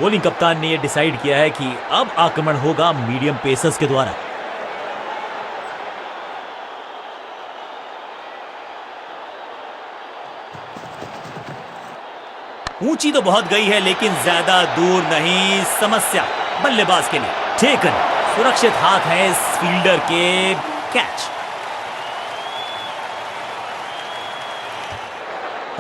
Bowling कप्तान ने यह डिसाइड किया है कि अब आक्रमण होगा मीडियम पेसर्स के द्वारा। ऊंची तो बहुत गई है लेकिन ज्यादा दूर नहीं। समस्या बल्लेबाज के लिए। टेकन, सुरक्षित हाथ है इस फील्डर के। कैच।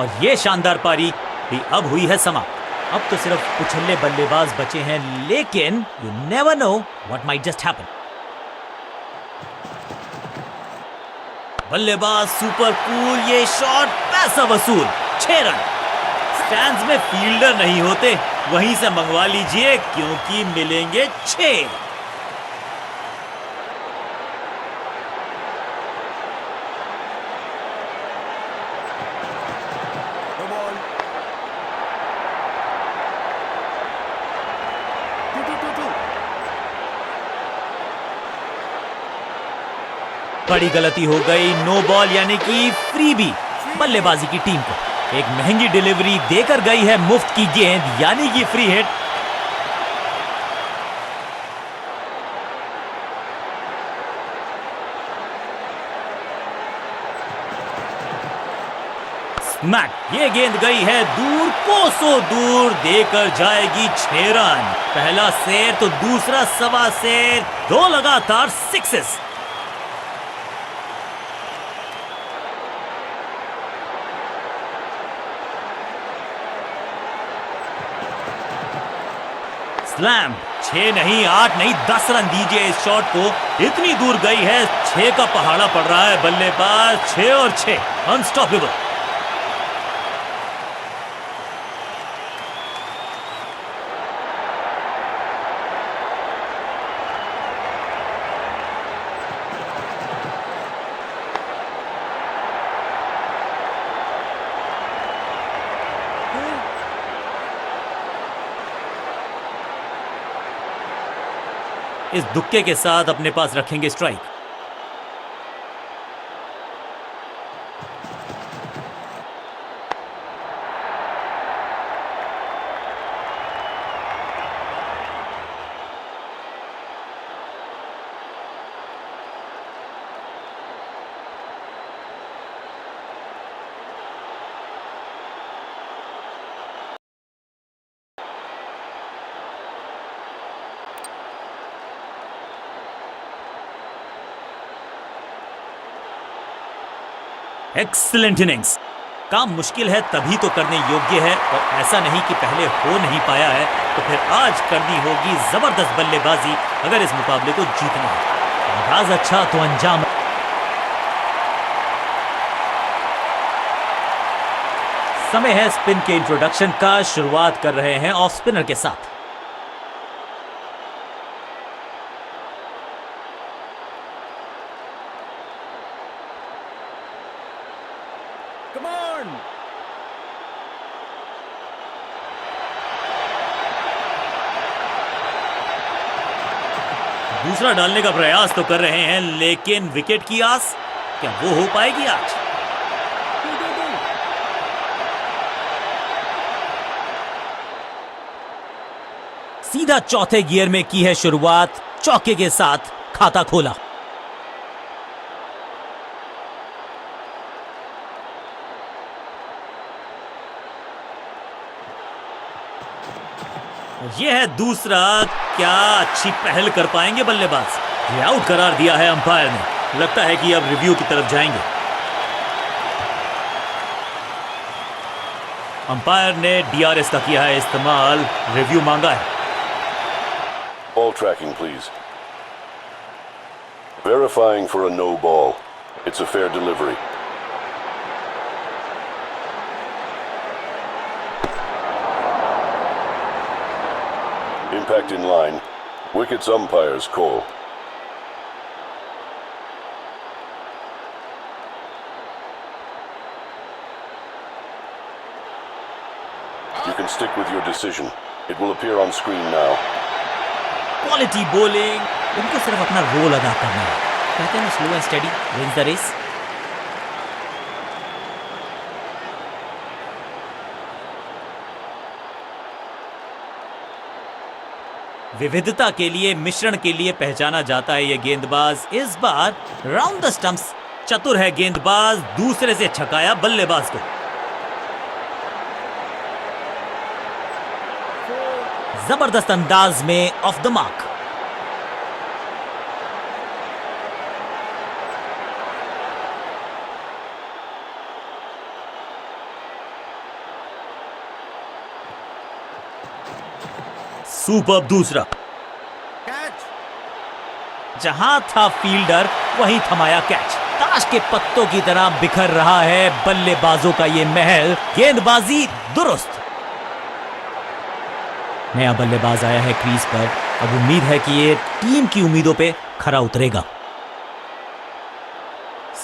और ये शानदार पारी भी अब हुई है समाप्त। अब तो सिर्फ उछल्ले बल्लेबाज बचे हैं, लेकिन you never know what might just happen. बल्लेबाज सुपर कूल, ये शॉट पैसा वसूल। 6 रन। स्टैंड्स में फील्डर नहीं होते, वहीं से मंगवा लीजिए क्योंकि मिलेंगे 6। बड़ी गलती हो गई। नो बॉल यानी कि फ्रीबी बल्लेबाजी की टीम को। एक महंगी डिलीवरी देकर गई है मुफ्त की गेंद यानी कि फ्री हिट। स्मैक, ये गेंद गई है दूर, कोसों दूर, देकर जाएगी 6 रन। पहला शेर तो दूसरा सवा शेर, 2 लगातार सिक्सेस। स्लैम। 6 नहीं, 8 नहीं, 10 रन दीजिए इस शॉट को। इतनी दूर गई है, 6 का पहाड़ा पड़ रहा है। बल्लेबाज 6 और 6, अनस्टॉपेबल। इस दुक्के के साथ अपने पास रखेंगे स्ट्राइक। Excellent innings. काम मुश्किल है तभी तो करने योग्य है, और ऐसा नहीं कि पहले हो नहीं पाया है तो फिर आज करनी होगी जबरदस्त बल्लेबाजी अगर इस मुकाबले को जीतना है। आगाज अच्छा तो अंजाम। समय है स्पिन के इंट्रोडक्शन का। शुरुआत कर रहे हैं ऑफ स्पिनर के साथ। दूसरा डालने का प्रयास तो कर रहे हैं, लेकिन विकेट की आस क्या वो हो पाएगी आज? सीधा चौथे गियर में की है शुरुआत, चौके के साथ खाता खोला। यह है दूसरा। क्या अच्छी पहल कर पाएंगे बल्लेबाज। ये आउट करार दिया है अंपायर ने। लगता है कि अब रिव्यू की तरफ जाएंगे। अंपायर ने डीआरएस का किया है इस्तेमाल, रिव्यू मांगा है। Ball tracking, please. Verifying for a no ball. It's a fair delivery. Impact in line. Wickets umpire's call. You can stick with your decision. It will appear on screen now. Quality bowling, उनको सिर्फ अपना role अदा करना है। कहते हैं slow and steady wins the race. विविधता के लिए, मिश्रण के लिए पहचाना जाता है ये गेंदबाज। इस बार राउंड द स्टंप्स चतुर है गेंदबाज, दूसरे से छकाया बल्लेबाज को। जबरदस्त अंदाज में ऑफ द मार्क। सुपर दूसरा। जहां था फील्डर वहीं थमाया कैच। ताश के पत्तों की तरह बिखर रहा है बल्लेबाजों का ये महल। गेंदबाजी दुरुस्त। नया बल्लेबाज आया है क्रीज पर। अब उम्मीद है कि ये टीम की उम्मीदों पे खरा उतरेगा।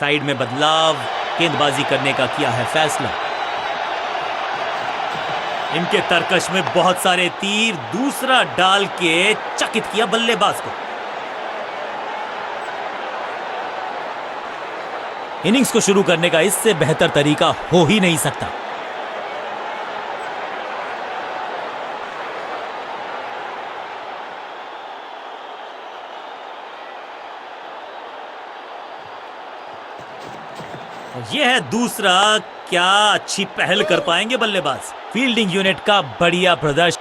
साइड में बदलाव, गेंदबाजी करने का किया है फैसला। इनके तरकश में बहुत सारे तीर, दूसरा डाल के चकित किया बल्लेबाज को। इनिंग्स को शुरू करने का इससे बेहतर तरीका हो ही नहीं सकता। यह है दूसरा। क्या अच्छी पहल कर पाएंगे बल्लेबाज। फील्डिंग यूनिट का बढ़िया प्रदर्शन।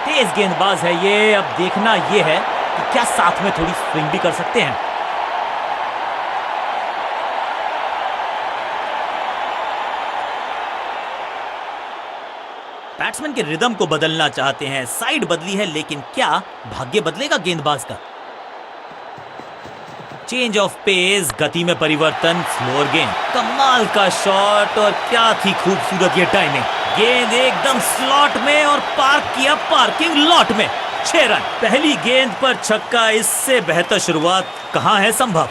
तेज गेंदबाज है ये। अब देखना यह है कि क्या साथ में थोड़ी स्विंग भी कर सकते हैं। बैट्समैन के रिदम को बदलना चाहते हैं। साइड बदली है, लेकिन क्या भाग्य बदलेगा गेंदबाज का। चेंज ऑफ पेस, गति में परिवर्तन, स्लोअर गेंद। कमाल का शॉट और क्या थी खूबसूरत ये टाइमिंग। गेंद एकदम स्लॉट में और पार्क किया पार्किंग लॉट में। 6 रन। पहली गेंद पर छक्का, इससे बेहतर शुरुआत कहां है संभव।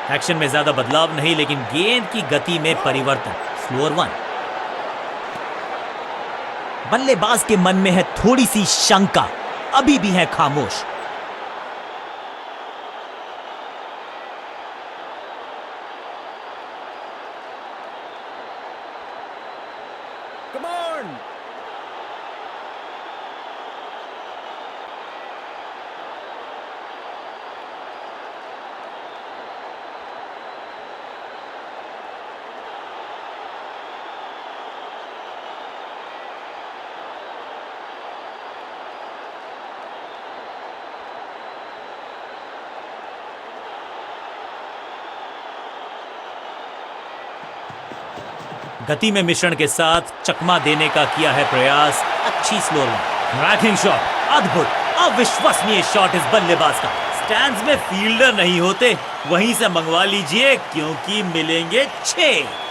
एक्शन में ज्यादा बदलाव नहीं, लेकिन गेंद की गति में परिवर्तन। स्लोअर 1। बल्लेबाज के मन में है थोड़ी सी शंका, अभी भी है खामोश। Come on! गति में मिश्रण के साथ चकमा देने का किया है प्रयास। अच्छी स्लोअर वन। रैकिंग शॉट, अद्भुत, अविश्वसनीय शॉट इस बल्लेबाज का। स्टैंड्स में फील्डर नहीं होते, वहीं से मंगवा लीजिए क्योंकि मिलेंगे 6।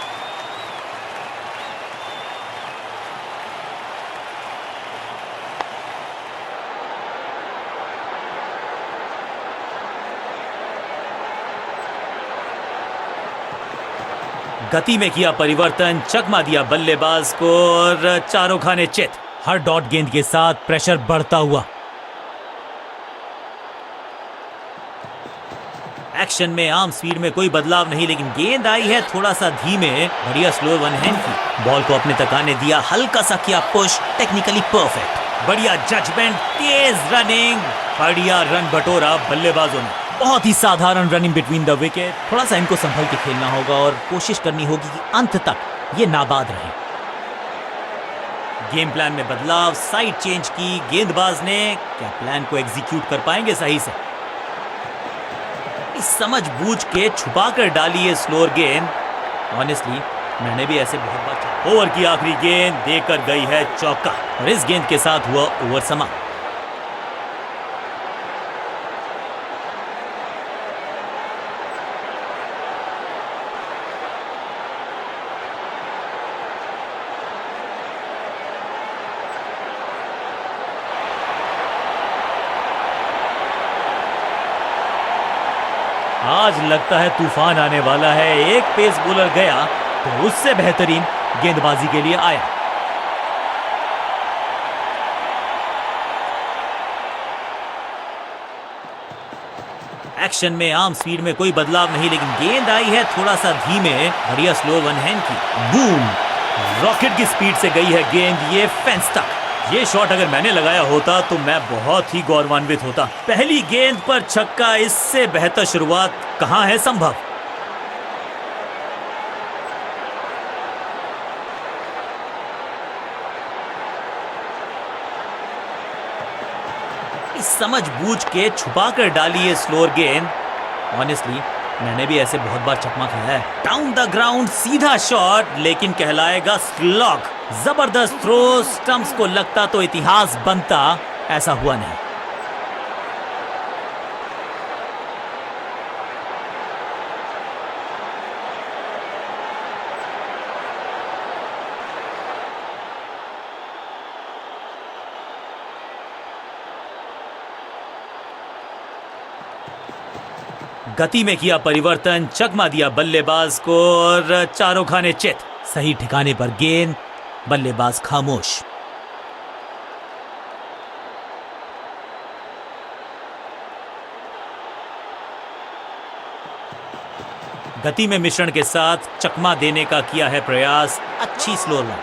गति में किया परिवर्तन, चकमा दिया बल्लेबाज को और चारों खाने चित। हर डॉट गेंद के साथ प्रेशर बढ़ता हुआ। एक्शन में आर्म स्पीड में कोई बदलाव नहीं, लेकिन गेंद आई है थोड़ा सा धीमे। बढ़िया स्लो वन हैंड की। बॉल को अपने तक आने दिया, हल्का सा किया पुश, टेक्निकली परफेक्ट। बढ़िया जजमेंट, तेज रनिंग, बढ़िया रन बटोरा बल्लेबाजों ने। बहुत ही साधारण रनिंग बिटवीन द विकेट। थोड़ा सा इनको संभल के खेलना होगा और कोशिश करनी होगी कि अंत तक ये नाबाद रहे। गेम प्लान में बदलाव, साइड चेंज की गेंदबाज ने। क्या प्लान को एग्जीक्यूट कर पाएंगे सही से। इस समझ बूझ के छुपा कर डाली है स्लोअर गेंद। ऑनेस्टली मैंने भी ऐसे बहुत बार। ओवर की आखिरी गेंद देकर गई है चौका और इस गेंद के साथ हुआ ओवर समाप्त। आज लगता है तूफान आने वाला है। एक पेस बॉलर गया तो उससे बेहतरीन गेंदबाजी के लिए आया। एक्शन में आर्म स्पीड में कोई बदलाव नहीं, लेकिन गेंद आई है थोड़ा सा धीमे। बढ़िया स्लो वन हैंड की। बूम, रॉकेट की स्पीड से गई है गेंद ये फेंस तक। ये शॉट अगर मैंने लगाया होता तो मैं बहुत ही गौरवान्वित होता। पहली गेंद पर छक्का, इससे बेहतर शुरुआत कहां है संभव। समझ बूझ के छुपा कर डाली है स्लोअर गेंद। ऑनेस्टली मैंने भी ऐसे बहुत बार चकमा खाया है। डाउन द ग्राउंड सीधा शॉट, लेकिन कहलाएगा स्लॉग। जबरदस्त थ्रो, स्टंप्स को लगता तो इतिहास बनता, ऐसा हुआ नहीं। गति में किया परिवर्तन, चकमा दिया बल्लेबाज को और चारों खाने चित। सही ठिकाने पर गेंद, बल्लेबाज खामोश। गति में मिश्रण के साथ चकमा देने का किया है प्रयास। अच्छी slow run.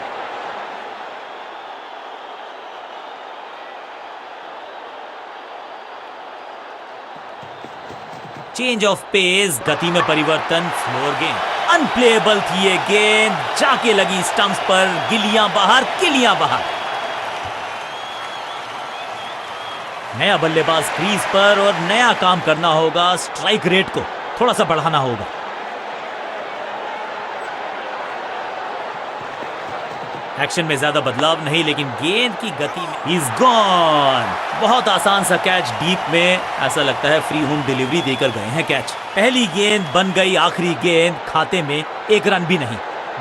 Change of pace, गति में परिवर्तन, स्लोअर गेंद। अनप्लेएबल थी ये गेंद, जाके लगी स्टंप्स पर। गिलियां बाहर, किलियां बाहर। नया बल्लेबाज क्रीज पर और नया काम करना होगा। स्ट्राइक रेट को थोड़ा सा बढ़ाना होगा। एक्शन में ज्यादा बदलाव नहीं, लेकिन गेंद की गति में इज गॉन। बहुत आसान सा कैच डीप में, ऐसा लगता है फ्री होम डिलीवरी देकर गए हैं कैच। पहली गेंद बन गई आखिरी गेंद, खाते में एक रन भी नहीं।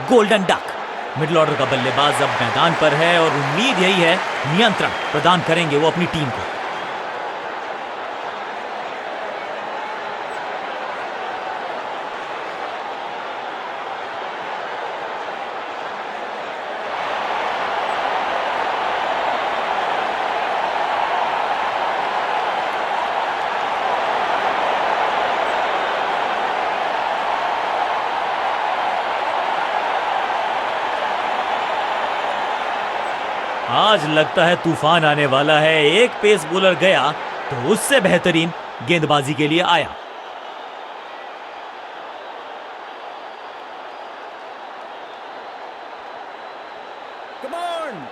Golden duck. मिडिल ऑर्डर का बल्लेबाज अब मैदान पर है और उम्मीद यही है नियंत्रण प्रदान करेंगे वो अपनी टीम को। आज लगता है तूफान आने वाला है। एक पेस बॉलर गया तो उससे बेहतरीन गेंदबाजी के लिए आया। Come on!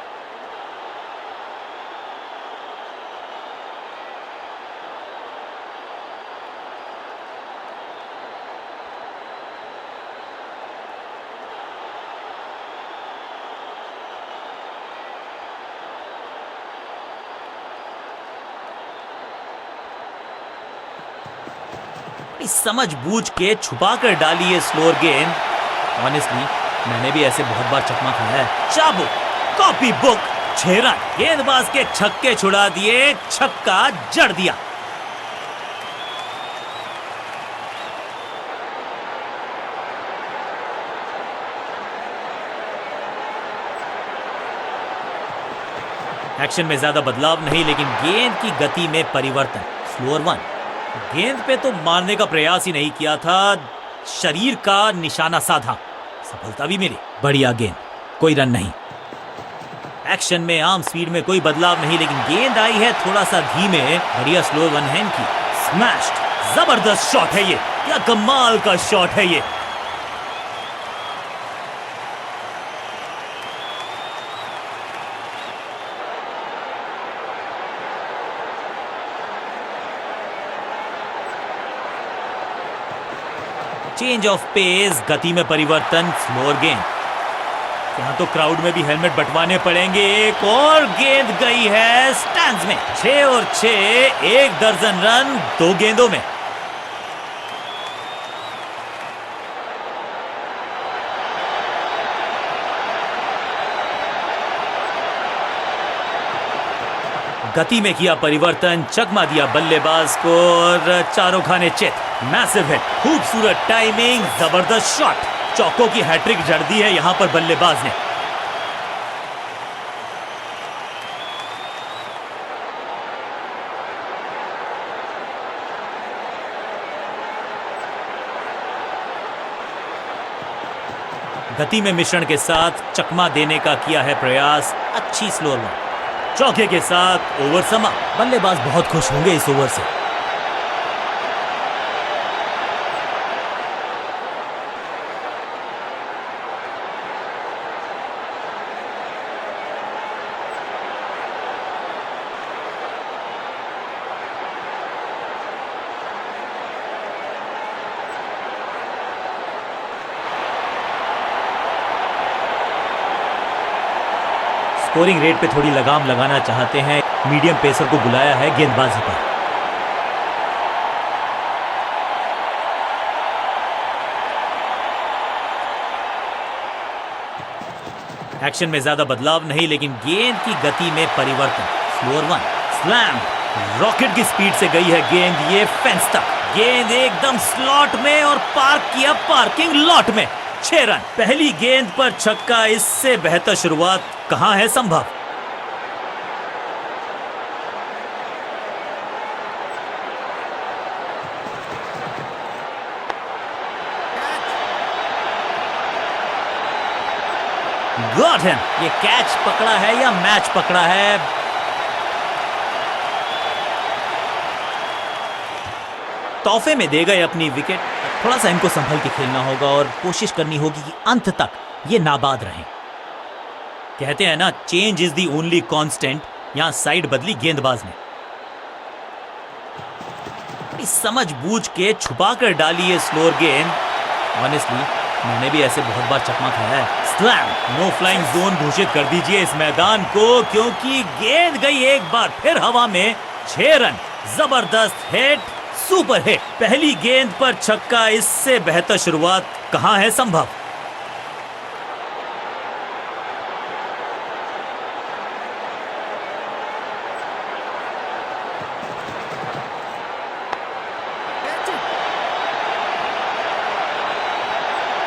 समझ बूझ के छुपा कर डाली है स्लोअर गेंद। ऑनेस्टली मैंने भी ऐसे बहुत बार चकमा खाया है। चाबुक, कॉपी बुक, 6 रन। गेंदबाज के छक्के छुड़ा दिए, छक्का जड़ दिया। एक्शन में ज्यादा बदलाव नहीं, लेकिन गेंद की गति में परिवर्तन। Slower one. गेंद पे तो मारने का प्रयास ही नहीं किया था, शरीर का निशाना साधा, सफलता भी मिली। बढ़िया गेंद, कोई रन नहीं। एक्शन में आर्म स्पीड में कोई बदलाव नहीं, लेकिन गेंद आई है थोड़ा सा धीमे। बढ़िया स्लो वन हैंड की। स्मैश्ड। जबरदस्त शॉट है ये, क्या कमाल का शॉट है ये। चेंज ऑफ पेस, गति में परिवर्तन, स्लोअर गेंद। यहाँ तो क्राउड में भी हेलमेट बंटवाने पड़ेंगे। एक और गेंद गई है स्टैंड्स में। 6 और 6, 1 दर्जन रन 2 गेंदों में। गति में किया परिवर्तन, चकमा दिया बल्लेबाज को और चारों खाने चित। मैसिव हिट, खूबसूरत टाइमिंग, जबरदस्त शॉट। चौकों की हैट्रिक जड़ दी है यहां पर बल्लेबाज ने। गति में मिश्रण के साथ चकमा देने का किया है प्रयास। अच्छी स्लोअर वन, चौके के साथ ओवर समा। बल्लेबाज बहुत खुश होंगे इस ओवर से। स्कोरिंग रेट पे थोड़ी लगाम लगाना चाहते हैं, मीडियम पेसर को बुलाया है गेंदबाजी पर। एक्शन में ज्यादा बदलाव नहीं, लेकिन गेंद की गति में परिवर्तन। स्लोअर वन, स्लैम, रॉकेट की स्पीड से गई है गेंद ये फेंस तक। गेंद एकदम स्लॉट में और पार्क किया पार्किंग लॉट में। 6 रन। पहली गेंद पर छक्का, इससे बेहतर शुरुआत कहां है संभव। Got him. ये कैच पकड़ा है या मैच पकड़ा है? तोहफे में दे गए अपनी विकेट। थोड़ा सा इनको संभल के खेलना होगा और कोशिश करनी होगी कि अंत तक ये नाबाद रहें। कहते हैं ना, change is the only constant. यहां साइड बदली गेंदबाज ने। इस समझबूझ के छुपा कर डाली है स्लोअर गेंद। ऑनेस्टली मैंने भी ऐसे बहुत बार चकमा खाया है। स्लैम, नो फ्लाइंग जोन घोषित कर दीजिए इस मैदान को, क्योंकि गेंद गई एक बार फिर हवा में। 6 रन। जबरदस्त हिट, सुपर हिट। पहली गेंद पर छक्का, इससे बेहतर शुरुआत कहां है संभव।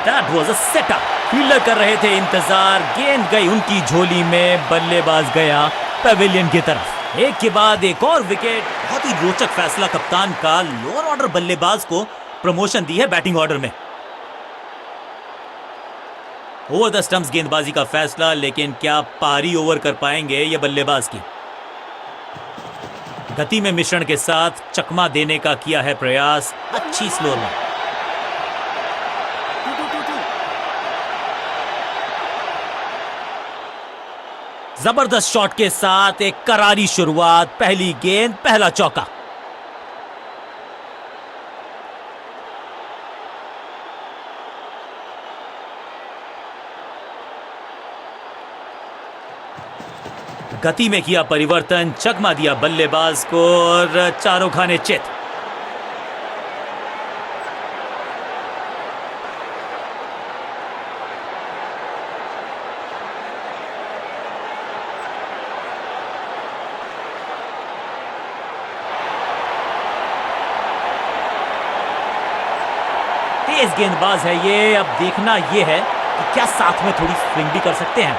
That was a setup. Fielder कर रहे थे इंतजार, गेंद गई उनकी झोली में, बल्लेबाज गया पवेलियन की तरफ। एक के बाद एक और विकेट। बहुत ही रोचक फैसला कप्तान का। लोअर ऑर्डर बल्लेबाज को प्रमोशन दी है बैटिंग ऑर्डर में। ओवर द स्टंप्स गेंदबाजी का फैसला, लेकिन क्या पारी ओवर कर पाएंगे ये बल्लेबाज की। गति में मिश्रण के साथ चकमा देने का किया है प्रयास। अच्छी स्लोअर वन। जबरदस्त शॉट के साथ एक करारी शुरुआत। पहली गेंद, पहला चौका। गति में किया परिवर्तन, चकमा दिया बल्लेबाज को और चारों खाने चित। तेज गेंदबाज है ये। अब देखना ये है कि क्या साथ में थोड़ी स्विंग भी कर सकते हैं।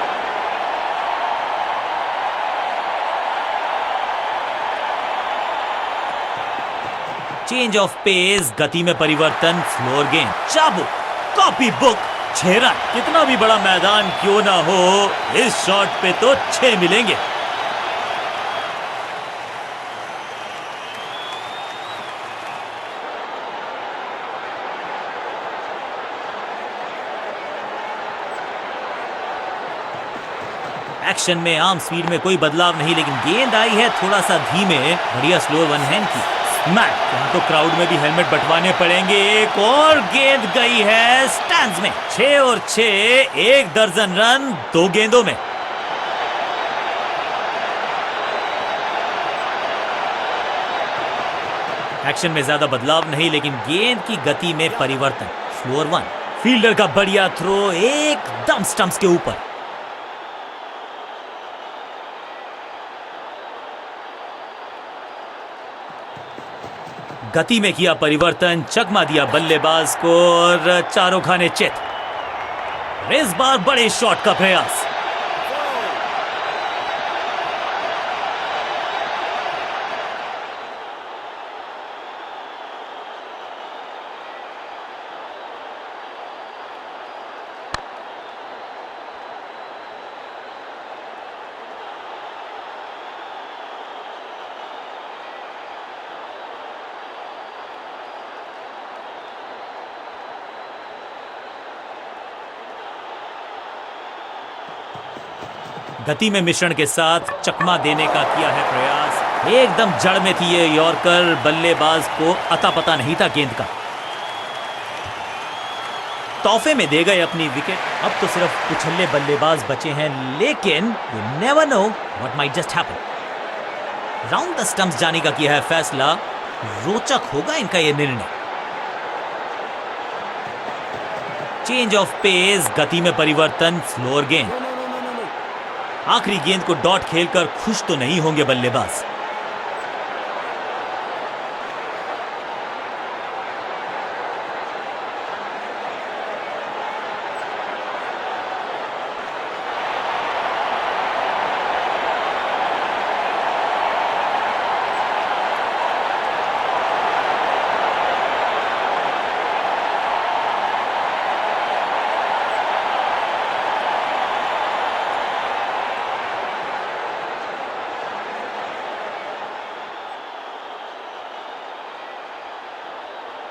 चेंज ऑफ पेस, गति में परिवर्तन, स्लोअर गेंद, चाबुक, कॉपी बुक। 6 रन। कितना भी बड़ा मैदान क्यों ना हो, इस शॉट पे तो 6 मिलेंगे। एक्शन में आम स्पीड में कोई बदलाव नहीं, लेकिन गेंद आई है थोड़ा सा धीमे। बढ़िया स्लोअर वन हैंड की। मैच, यहाँ तो क्राउड में भी हेलमेट बंटवाने पड़ेंगे। एक और गेंद गई है स्टैंड्स में। 6 और 6, 1 दर्जन रन 2 गेंदों में। एक्शन में ज्यादा बदलाव नहीं, लेकिन गेंद की गति में परिवर्तन। स्लोअर वन, फील्डर का बढ़िया थ्रो एकदम स्टंप्स के ऊपर। गति में किया परिवर्तन, चकमा दिया बल्लेबाज को और चारों खाने चित। इस बार बड़े शॉट का प्रयास। गति में मिश्रण के साथ चकमा देने का किया है प्रयास। एकदम जड़ में थी ये यॉर्कर, बल्लेबाज को अता पता नहीं था गेंद का। तोहफे में दे गए अपनी विकेट। अब तो सिर्फ उछल्ले बल्लेबाज बचे हैं, लेकिन you never know what might just happen. Round the stumps जाने का किया है फैसला। रोचक होगा इनका यह निर्णय। चेंज ऑफ पेस, गति में परिवर्तन, स्लोअर गेंद। आखिरी गेंद को डॉट खेलकर खुश तो नहीं होंगे बल्लेबाज।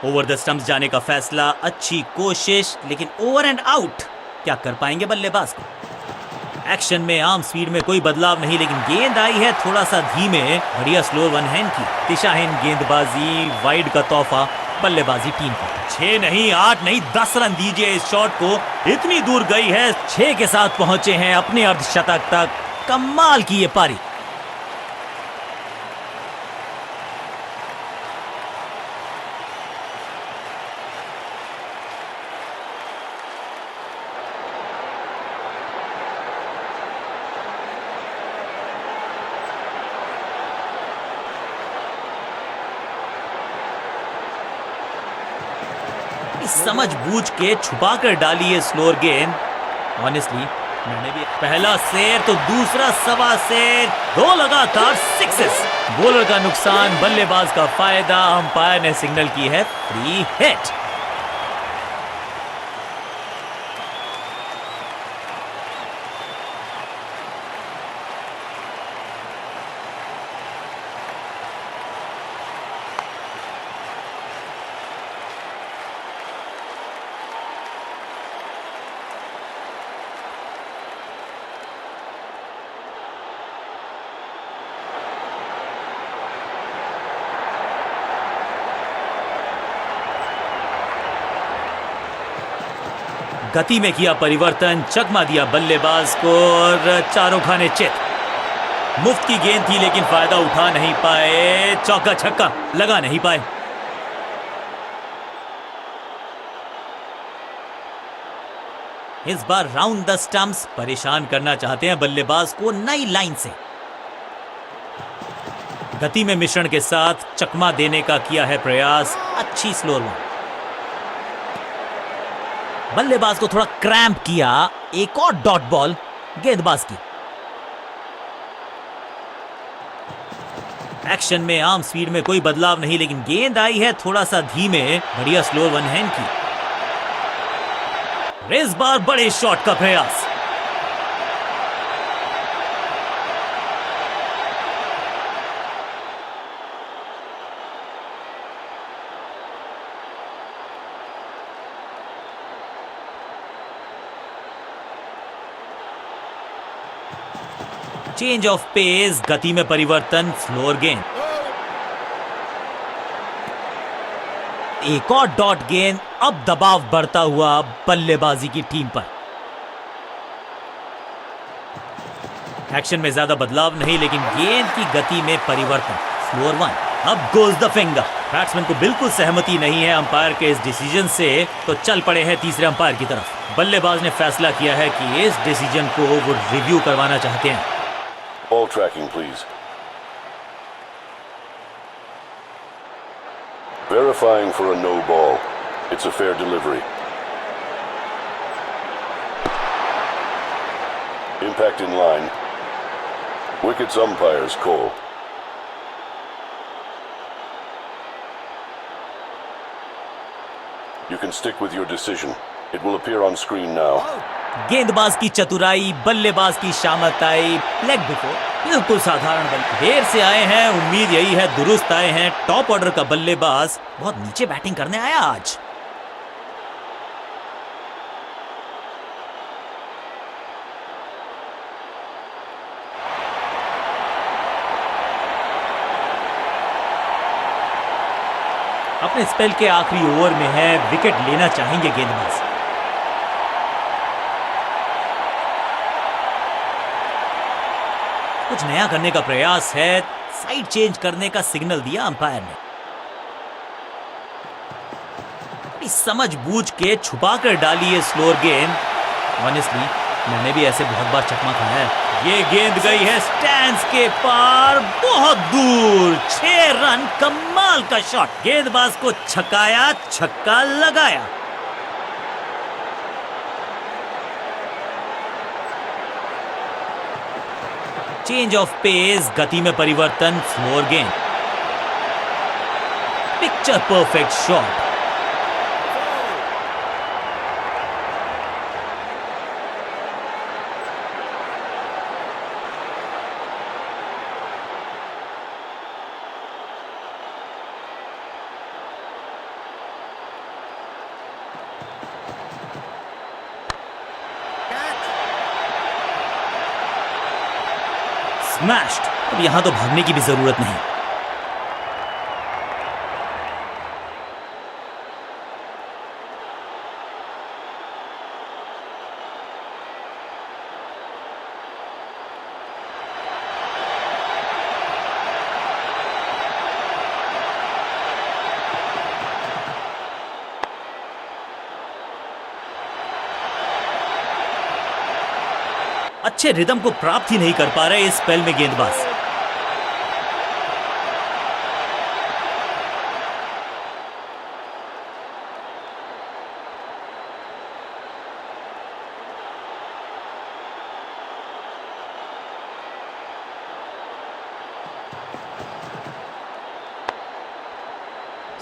ओवर द स्टंप्स जाने का फैसला। अच्छी कोशिश, लेकिन ओवर एंड आउट। क्या कर पाएंगे बल्लेबाज को? एक्शन में आर्म स्पीड में कोई बदलाव नहीं, लेकिन गेंद आई है थोड़ा सा धीमे। बढ़िया स्लो वन हैंड की दिशाहीन गेंदबाजी, वाइड का तोहफा बल्लेबाजी टीम को। 6 नहीं, 8 नहीं, 10 रन दीजिए इस शॉट को। इतनी दूर गई है, 6 के साथ पहुंचे हैं अपने अर्धशतक तक। कमाल की ये पारी। समझ बूझ के छुपा कर डाली है स्लोअर गेंद। ऑनेस्टली मैंने भी पहला शेर तो दूसरा सवा शेर, 2 लगातार सिक्सेस। बॉलर का नुकसान, बल्लेबाज का फायदा। अंपायर ने सिग्नल की है फ्री हिट। गति में किया परिवर्तन, चकमा दिया बल्लेबाज को और चारों खाने चित। मुफ्त की गेंद थी, लेकिन फायदा उठा नहीं पाए। चौका छक्का लगा नहीं पाए। इस बार राउंड द स्टंप्स परेशान करना चाहते हैं बल्लेबाज को नई लाइन से। गति में मिश्रण के साथ चकमा देने का किया है प्रयास। अच्छी स्लोअर वन। बल्लेबाज को थोड़ा क्रैम्प किया। एक और डॉट बॉल गेंदबाज की। एक्शन में आर्म स्पीड में कोई बदलाव नहीं, लेकिन गेंद आई है थोड़ा सा धीमे। बढ़िया स्लोअर वन हैंड की। इस बार बड़े शॉट का प्रयास। चेंज ऑफ पेस, गति में परिवर्तन, स्लोअर गेंद। एक और डॉट गेंद। अब दबाव बढ़ता हुआ बल्लेबाजी की टीम पर। एक्शन में ज्यादा बदलाव नहीं, लेकिन गेंद की गति में परिवर्तन, स्लोअर वन। अब गोज द फिंगर। बैट्समैन को बिल्कुल सहमति नहीं है अंपायर के इस डिसीजन से, तो चल पड़े हैं तीसरे अंपायर की तरफ। बल्लेबाज ने फैसला किया है कि इस डिसीजन को वो रिव्यू करवाना चाहते हैं। Ball tracking, please. Verifying for a no ball. It's a fair delivery. Impact in line. Wickets umpire's call. You can stick with your decision. It will appear on screen now. गेंदबाज की चतुराई, बल्लेबाज की शामताई, leg before, बिल्कुल साधारण बल। देर से आए हैं, उम्मीद यही है दुरुस्त आए हैं। टॉप ऑर्डर का बल्लेबाज बहुत नीचे बैटिंग करने आया आज। अपने स्पेल के आखिरी ओवर में है, विकेट लेना चाहेंगे गेंदबाज। कुछ नया करने का प्रयास है, साइड चेंज करने का सिग्नल दिया अंपायर ने। समझ बूझ के छुपा कर डाली है स्लोअर गेंद। ऑनेस्टली मैंने भी ऐसे बहुत बार चकमा खाया है। ये गेंद गई है स्टैंड्स के पार, बहुत दूर। 6 रन, कमाल का शॉट। गेंदबाज को छकाया, छक्का लगाया। चेंज ऑफ पेस, गति में परिवर्तन, स्लोअर गेंद। Picture perfect shot. स्मैश्ड। अब यहां तो भागने की भी जरूरत नहीं। अच्छे रिदम को प्राप्त ही नहीं कर पा रहे इस स्पेल में गेंदबाज।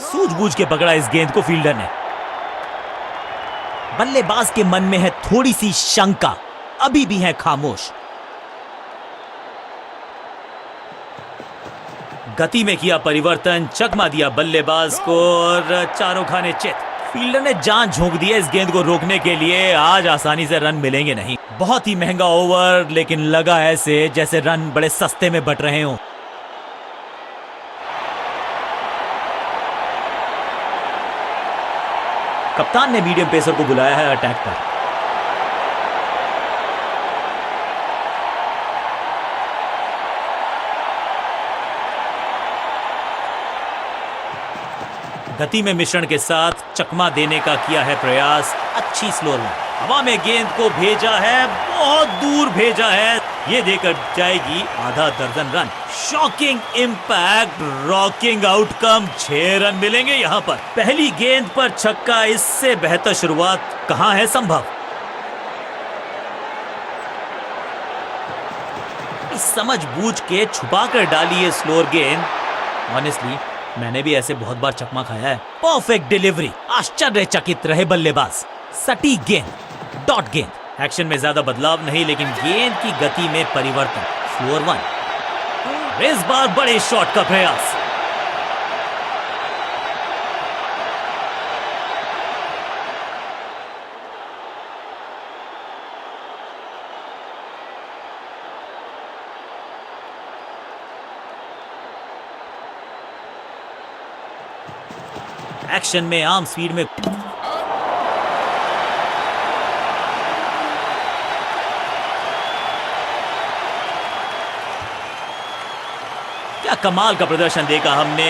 सूझबूझ के पकड़ा इस गेंद को फील्डर ने। बल्लेबाज के मन में है थोड़ी सी शंका, अभी भी है खामोश। गति में किया परिवर्तन, चकमा दिया बल्लेबाज को और चारों खाने चित। फील्डर ने जान झोंक दी है इस गेंद को रोकने के लिए। आज आसानी से रन मिलेंगे नहीं। बहुत ही महंगा ओवर, लेकिन लगा ऐसे जैसे रन बड़े सस्ते में बट रहे हों। कप्तान ने मीडियम पेसर को बुलाया है अटैक पर। गति में मिश्रण के साथ चकमा देने का किया है प्रयास। अच्छी स्लोअर में हवा में गेंद को भेजा है, बहुत दूर भेजा है। ये देकर जाएगी आधा दर्जन run. Shocking impact, rocking outcome. 6 run मिलेंगे यहां पर। पहली गेंद पर छक्का, इससे बेहतर शुरुआत कहां है संभव। इस समझ बूझ के छुपा कर डाली है स्लोअर गेंद। ऑनेस्टली मैंने भी ऐसे बहुत बार चकमा खाया है। परफेक्ट डिलीवरी, आश्चर्यचकित रहे बल्लेबाज। सटीक गेंद, डॉट गेंद। एक्शन में ज्यादा बदलाव नहीं, लेकिन गेंद की गति में परिवर्तन। स्लोअर 1। इस बार बड़े शॉट का प्रयास। एक्शन में आम स्पीड में क्या कमाल का प्रदर्शन देखा हमने।